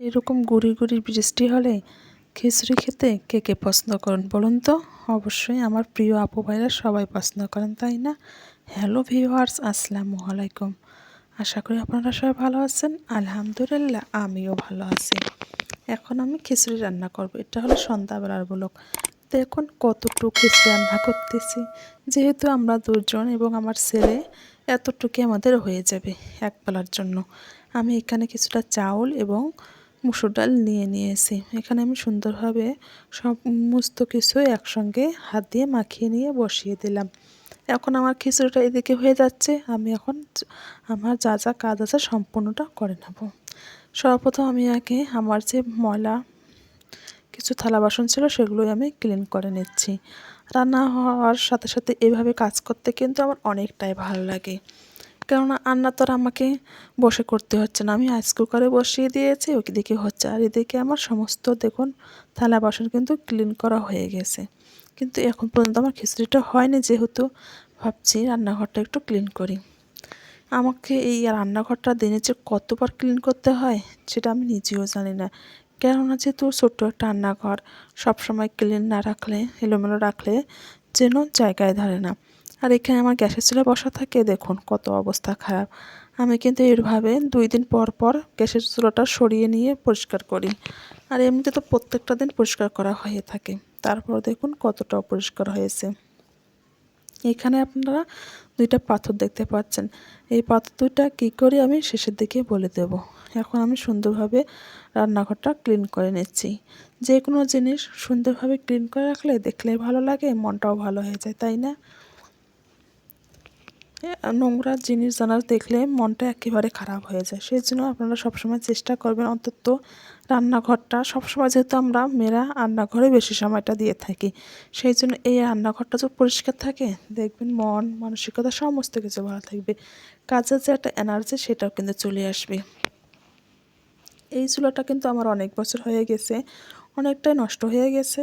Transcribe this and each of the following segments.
এরকম গুড়ি গুড়ি বৃষ্টি হলে খিচুড়ি খেতে কে কে পছন্দ করেন বলুন তো? অবশ্যই আমার প্রিয় আপু ভাইরা সবাই পছন্দ করেন, তাই না? হ্যালো ভিউয়ার্স, আসসালামু আলাইকুম। আশা করি আপনারা সবাই ভালো আছেন। আলহামদুলিল্লাহ আমিও ভালো আছি। এখন আমি খিচুড়ি রান্না করব। এটা হলো সন্ধ্যাবেলার ব্লগ। দেখুন কতটুকু খিচুড়ি রান্না করতেছি। যেহেতু আমরা দুজন এবং আমার ছেলে, এতটুকু আমাদের হয়ে যাবে এক বেলার জন্য। আমি এখানে কিছুটা চাউল এবং মুসুর ডাল নিয়েছি। এখানে আমি সুন্দরভাবে সমস্ত কিছু একসঙ্গে হাত দিয়ে মাখিয়ে নিয়ে বসিয়ে দিলাম। এখন আমার খিচুড়িটা এদিকে হয়ে যাচ্ছে। আমি এখন আমার যা যা কাজ আছে সম্পূর্ণটা করে নেব। সর্বপ্রথম আমি আগে আমার যে ময়লা কিছু থালা বাসন ছিল সেগুলোই আমি ক্লিন করে নিচ্ছি। রান্না হওয়ার সাথে সাথে এভাবে কাজ করতে কিন্তু আমার অনেকটাই ভালো লাগে। কেননা রান্না তো আর আমাকে বসে করতে হচ্ছে না, আমি রাইস কুকারে বসিয়ে দিয়েছি, ওইদিকে হচ্ছে। আর এদিকে আমার সমস্ত দেখুন থালা বাসন কিন্তু ক্লিন করা হয়ে গেছে। কিন্তু এখন পর্যন্ত আমার খিচুড়িটা হয়নি, যেহেতু ভাবছি রান্নাঘরটা একটু ক্লিন করি। আমাকে এই রান্নাঘরটা দিনে যে কতবার ক্লিন করতে হয় সেটা আমি নিজেও জানি না। কেননা যেহেতু ছোট্ট একটা রান্নাঘর, সবসময় ক্লিন না রাখলে, এলোমেলো রাখলে যেন জায়গায় ধরে না। আর এখানে আমার গ্যাসের চুলা বসা থাকে, দেখুন কত অবস্থা খারাপ। আমি কিন্তু এইভাবে 2 দিন পর পর গ্যাসের চুলাটা সরিয়ে নিয়ে পরিষ্কার করি। আর এমনিতে তো প্রত্যেকটা দিন পরিষ্কার করা হয়ে থাকে। তারপর দেখুন কতটা অপরিষ্কার হয়েছে। এখানে আপনারা 2টা পাথর দেখতে পাচ্ছেন। এই পাথর 2টা কী করি আমি শেষের দিকে বলে দেব। এখন আমি সুন্দরভাবে রান্নাঘরটা ক্লিন করে নিচ্ছি। যে কোনো জিনিস সুন্দরভাবে ক্লিন করে রাখলে দেখলে ভালো লাগে, মনটাও ভালো হয়ে যায়, তাই না? নোংরা জিনিস জানা দেখলে মনটা একেবারে খারাপ হয়ে যায়। সেই জন্য আপনারা সবসময় চেষ্টা করবেন অন্তত রান্নাঘরটা, সবসময় যেহেতু আমরা মেয়েরা রান্নাঘরে বেশি সময়টা দিয়ে থাকি, সেই জন্য এই রান্নাঘরটা যদি পরিষ্কার থাকে দেখবেন মন মানসিকতা সমস্ত কিছু ভালো থাকবে। কাজের যে একটা এনার্জি সেটাও কিন্তু চলে আসবে। এই চুলাটা কিন্তু আমার অনেক বছর হয়ে গেছে, অনেকটাই নষ্ট হয়ে গেছে,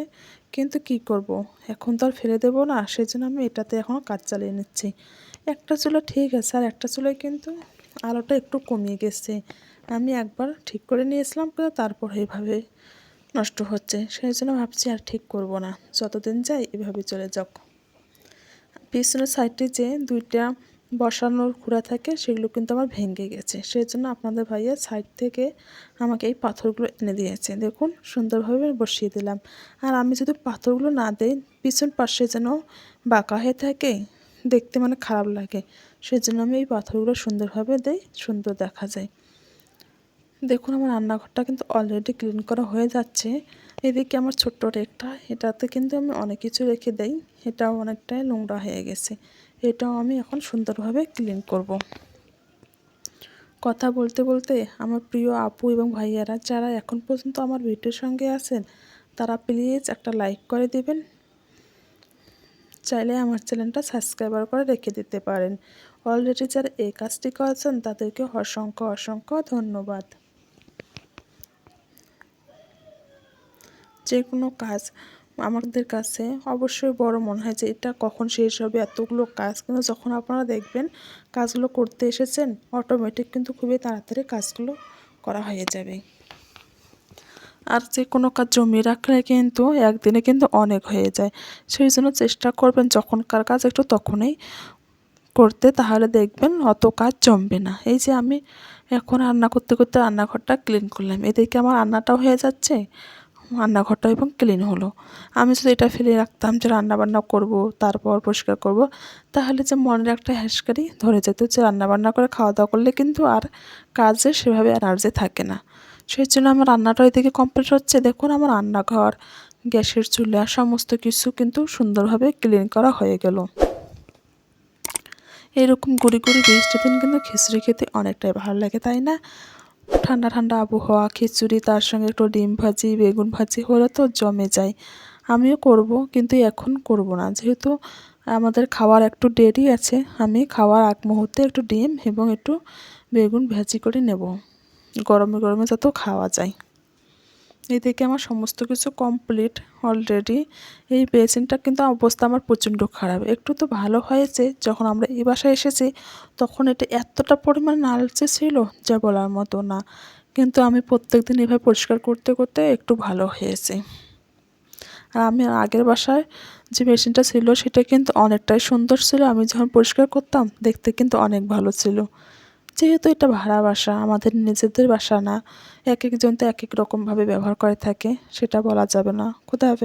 কিন্তু কি করব, এখন তো আর ফেলে দেবো না, সেই জন্য আমি এটাতে এখনও কাজ চালিয়ে নিচ্ছি। একটা চুলা ঠিক আছে, আর একটা চুলায় কিন্তু আলোটা একটু কমিয়ে গেছে। আমি একবার ঠিক করে নিয়েছিলাম, কিন্তু তারপর এইভাবে নষ্ট হচ্ছে, সেই জন্য ভাবছি আর ঠিক করব না, যতদিন যায় এভাবে চলে যাক। পিছনের সাইডে যে 2টা বসানোর খুঁড়া থাকে সেগুলো কিন্তু আমার ভেঙে গেছে, সেই জন্য আপনাদের ভাইয়া সাইড থেকে আমাকে এই পাথরগুলো এনে দিয়েছে। দেখুন সুন্দরভাবে বসিয়ে দিলাম। আর আমি যদি পাথরগুলো না দিই, পিছন পাশে যেন বাঁকা হয়ে থাকে, দেখতে মানে খারাপ লাগে, সেই জন্য আমি এই পাথরগুলো সুন্দরভাবে দিই, সুন্দর দেখা যায়। দেখুন আমার রান্নাঘরটা কিন্তু অলরেডি ক্লিন করা হয়ে যাচ্ছে। এদিকে আমার ছোট্ট রেকটা, এটাতে কিন্তু আমি অনেক কিছু রেখে দেই, এটাও অনেকটাই নোংরা হয়ে গেছে, এটাও আমি এখন সুন্দরভাবে ক্লিন করব। কথা বলতে বলতে আমার প্রিয় আপু এবং ভাইয়ারা যারা এখন পর্যন্ত আমার ভিডিওর সঙ্গে আছেন, তারা প্লিজ একটা লাইক করে দেবেন। চাইলে আমার চ্যানেলটা সাবস্ক্রাইবার করে রেখে দিতে পারেন। অলরেডি যারা এই কাজটি করেছেন তাদেরকে অসংখ্য অসংখ্য ধন্যবাদ। যে কোনো কাজ আমাদের কাছে অবশ্যই বড় মনে হয় যে এটা কখন শেষ হবে, এতগুলো কাজ, কিন্তু যখন আপনারা দেখবেন কাজগুলো করতে এসেছেন, অটোমেটিক কিন্তু খুবই তাড়াতাড়ি কাজগুলো করা হয়ে যাবে। আর যে কোনো কাজ জমিয়ে রাখলে কিন্তু একদিনে কিন্তু অনেক হয়ে যায়। সেই জন্য চেষ্টা করবেন যখনকার কাজ একটু তখনই করতে, তাহলে দেখবেন অত কাজ জমবে না। এই যে আমি এখন রান্না করতে করতে রান্নাঘরটা ক্লিন করলাম, এদিকে আমার রান্নাটাও হয়ে যাচ্ছে, রান্নাঘরটা এবং ক্লিন হলো। আমি যদি এটা ফেলে রাখতাম যে রান্নাবান্না করব তারপর পরিষ্কার করব, তাহলে যে মনের একটা হ্যাঁসকারি ধরে যেত যে রান্নাবান্না করে খাওয়া দাওয়া করলে কিন্তু আর কাজে সেভাবে এনার্জি থাকে না। সেই জন্য আমার রান্নাটা এদিকে কমপ্লিট হচ্ছে। দেখুন আমার রান্নাঘর, গ্যাসের চুলা সমস্ত কিছু কিন্তু সুন্দরভাবে ক্লিন করা হয়ে গেল। এরকম গুঁড়ি গুঁড়ি বৃষ্টির দিন কিন্তু খিচুড়ি খেতে অনেকটাই ভালো লাগে, তাই না? ঠান্ডা ঠান্ডা আবহাওয়া, খিচুড়ি, তার সঙ্গে একটু ডিম ভাজি, বেগুন ভাজি হলে তো জমে যায়। আমিও করব, কিন্তু এখন করব না, যেহেতু আমাদের খাওয়ার একটু দেরি আছে। আমি খাওয়ার আগ মুহূর্তে একটু ডিম এবং একটু বেগুন ভাজি করে নেব, গরমে গরমে যাতে খাওয়া যায়। এদিকে আমার সমস্ত কিছু কমপ্লিট অলরেডি। এই বেসিনটা কিন্তু অবস্থা আমার প্রচণ্ড খারাপ, একটু তো ভালো হয়েছে, যখন আমরা এই বাসায় এসেছি তখন এটা এতটা পরিমাণ নালচে ছিল যা বলার মতো না। কিন্তু আমি প্রত্যেকদিন এভাবে পরিষ্কার করতে করতে একটু ভালো হয়েছে। আর আমি আগের বাসায় যে মেশিনটা ছিল সেটা কিন্তু অনেকটাই সুন্দর ছিল। আমি যখন পরিষ্কার করতাম দেখতে কিন্তু অনেক ভালো ছিল। যেহেতু এটা ভাড়া বাসা, আমাদের নিজেদের বাসা না, একেকজন তো একেক রকমভাবে ব্যবহার করে থাকে, সেটা বলা যাবে না। খোদা হাফেজ।